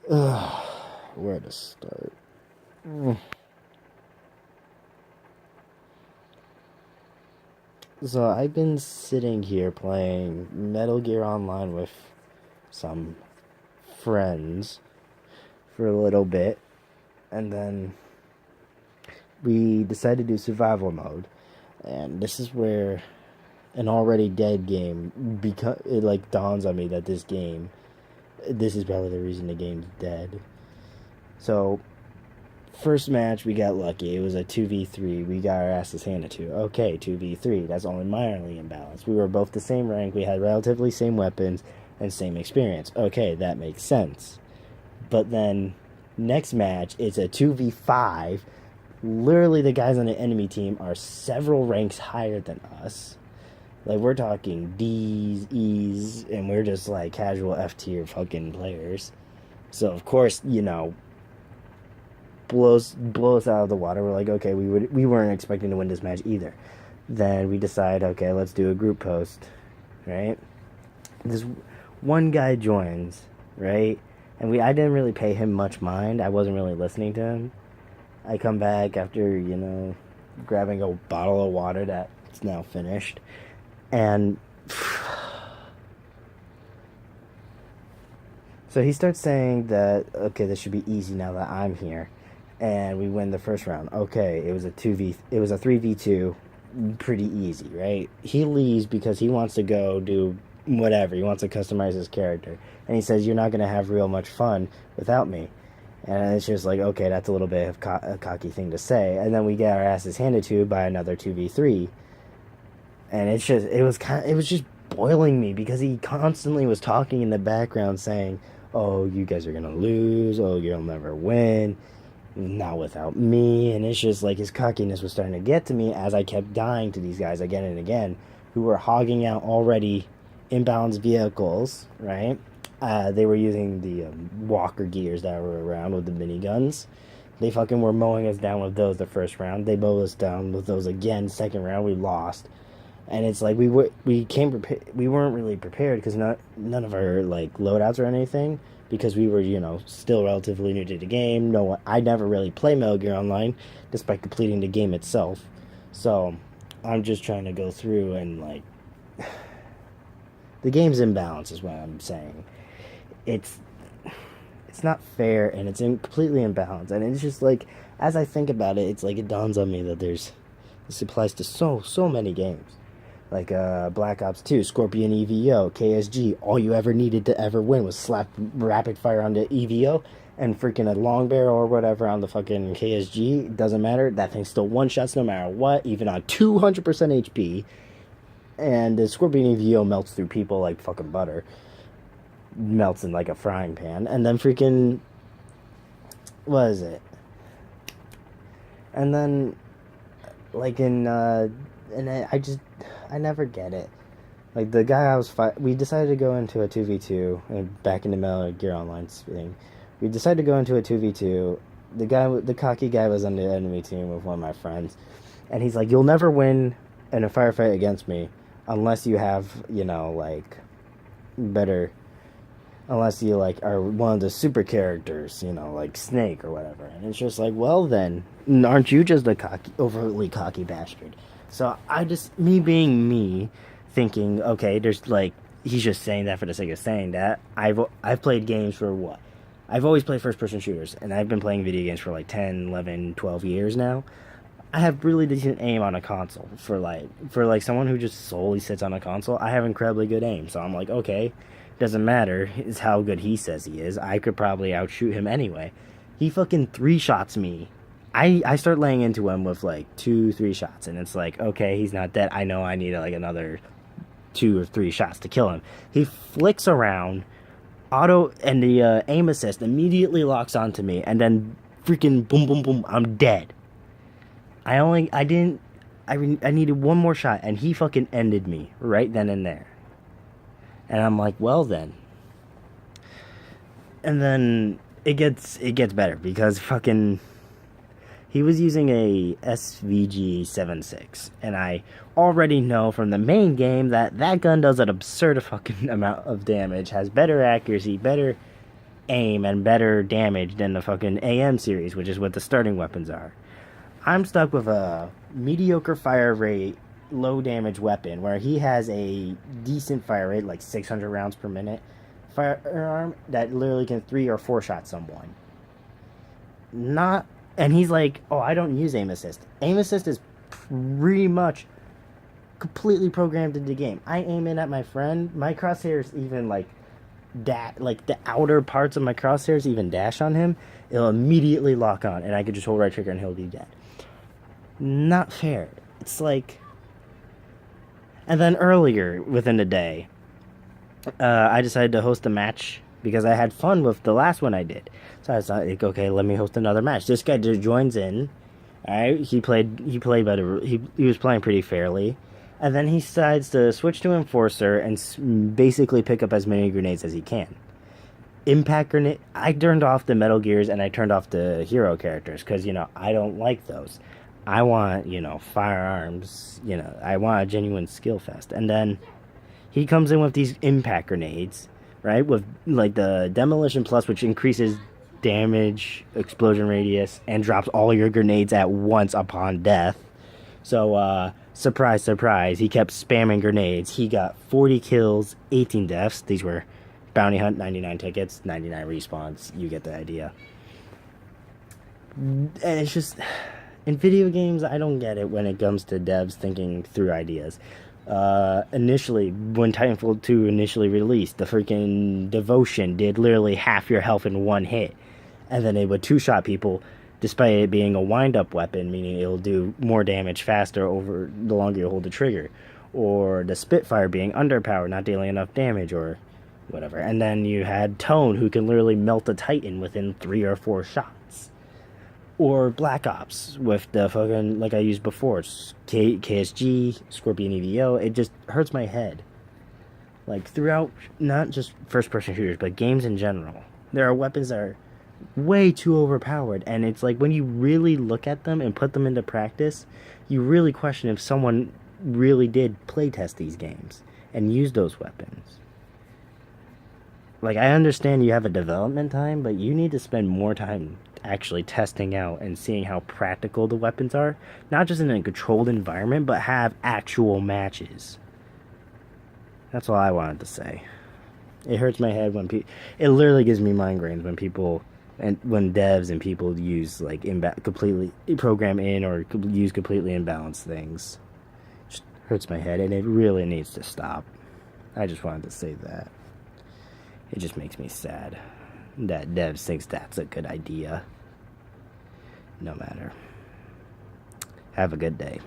Where to start? Mm. So I've been sitting here playing Metal Gear Online with some friends for a little bit, and then we decided to do survival mode. And this is where an already dead game it like dawns on me that this is probably the reason the game's dead. So first match, we got lucky. It was a 2v3. We got our asses handed to. Okay, 2v3. That's only minorly imbalanced. We were both the same rank. We had relatively same weapons and same experience. Okay, that makes sense. But then, next match, it's a 2v5. Literally, the guys on the enemy team are several ranks higher than us. Like, we're talking D's, E's, and we're just like casual F tier fucking players. So, of course, blow us out of the water. We're like, okay, we weren't expecting to win this match either. Then we decide, okay, let's do a group post, right? This one guy joins, right? And I didn't really pay him much mind. I wasn't really listening to him. I come back after, grabbing a bottle of water that's now finished. And so he starts saying that, okay, this should be easy now that I'm here. And we win the first round. Okay, it was a 3v2, pretty easy, right? He leaves because he wants to go do whatever. He wants to customize his character. And he says, you're not going to have real much fun without me. And it's just like, okay, that's a little bit of a cocky thing to say. And then we get our asses handed to by another 2v3. And it was just boiling me because he constantly was talking in the background saying, oh, you guys are going to lose. Oh, you'll never win. Not without me. And it's just like his cockiness was starting to get to me as I kept dying to these guys again and again who were hogging out already imbalanced vehicles, right? They were using the walker gears that were around with the miniguns. They fucking were mowing us down with those the first round. They mowed us down with those again second round. We lost. And it's like we weren't really prepared because none of our like loadouts or anything, because we were still relatively new to the game. I never really play Metal Gear Online, despite completing the game itself. So I'm just trying to go through and like the game's imbalance is what I'm saying. It's not fair and it's completely imbalanced, and it's just like as I think about it, it's like it dawns on me that this applies to so many games. Like Black Ops 2, Scorpion EVO, KSG. All you ever needed to ever win was slap rapid fire on the EVO and freaking a long barrel or whatever on the fucking KSG. Doesn't matter. That thing still one-shots no matter what, even on 200% HP. And the Scorpion EVO melts through people like fucking butter. Melts in like a frying pan. And then freaking... What is it? And then... Like in... and I never get it. Like the guy I was we decided to go into a 2v2 and back into Metal Gear Online thing. We decided to go into a 2v2. The cocky guy was on the enemy team with one of my friends, and he's like, "You'll never win in a firefight against me unless you have, better, unless you like are one of the super characters, like Snake or whatever." And it's just like, well then, aren't you just a overly cocky bastard? So me being me, thinking, okay, there's like, he's just saying that for the sake of saying that. I've played games for what? I've always played first-person shooters, and I've been playing video games for like 10, 11, 12 years now. I have really decent aim on a console. For someone who just solely sits on a console, I have incredibly good aim. So I'm like, okay, doesn't matter. It's how good he says he is. I could probably outshoot him anyway. He fucking 3-shots me. I start laying into him with like 2-3 shots, and it's like, okay, he's not dead. I know I need like another 2 or 3 shots to kill him. He flicks around, and the aim assist immediately locks onto me, and then freaking boom, boom, boom, I'm dead. I needed one more shot, and he fucking ended me right then and there. And I'm like, well then. And then it gets better because fucking... He was using a SVG 7.6, and I already know from the main game that gun does an absurd fucking amount of damage, has better accuracy, better aim and better damage than the fucking AM series, which is what the starting weapons are. I'm stuck with a mediocre fire rate, low damage weapon where he has a decent fire rate, like 600 rounds per minute, firearm that literally can 3 or 4 shot someone. Not, and he's like, oh, I don't use aim assist. Aim assist is pretty much completely programmed into the game. I aim in at my friend, my crosshairs even like like the outer parts of my crosshairs even dash on him, it'll immediately lock on, and I could just hold right trigger and he'll be dead. Not fair. It's like, and then earlier within the day, I decided to host a match because I had fun with the last one I did. So I was like, okay, let me host another match. This guy just joins in. All right, he played better. He was playing pretty fairly. And then he decides to switch to Enforcer and basically pick up as many grenades as he can. Impact grenade. I turned off the Metal Gears and I turned off the hero characters because, I don't like those. I want, firearms. I want a genuine skill fest. And then he comes in with these impact grenades, right? With, like, the Demolition Plus, which increases damage, explosion radius, and drops all your grenades at once upon death. So, surprise, surprise, he kept spamming grenades. He got 40 kills, 18 deaths. These were bounty hunt, 99 tickets, 99 respawns. You get the idea. And it's just, in video games, I don't get it when it comes to devs thinking through ideas. Initially, when Titanfall 2 initially released, the freaking Devotion did literally half your health in one hit. And then it would two-shot people, despite it being a wind-up weapon, meaning it'll do more damage faster over the longer you hold the trigger. Or the Spitfire being underpowered, not dealing enough damage, or whatever. And then you had Tone, who can literally melt a Titan within 3 or 4 shots. Or Black Ops, with the fucking, like I used before, KSG, Scorpion EVO, it just hurts my head. Like, throughout, not just first-person shooters, but games in general, there are weapons that are way too overpowered, and it's like when you really look at them and put them into practice, you really question if someone really did playtest these games and use those weapons. Like, I understand you have a development time, but you need to spend more time actually testing out and seeing how practical the weapons are, not just in a controlled environment, but have actual matches. That's all I wanted to say. It hurts my head when it literally gives me migraines when people, and when devs and people use like completely program in or use completely imbalanced things. It just hurts my head, and it really needs to stop. I just wanted to say that. It just makes me sad that devs thinks that's a good idea. No matter. Have a good day.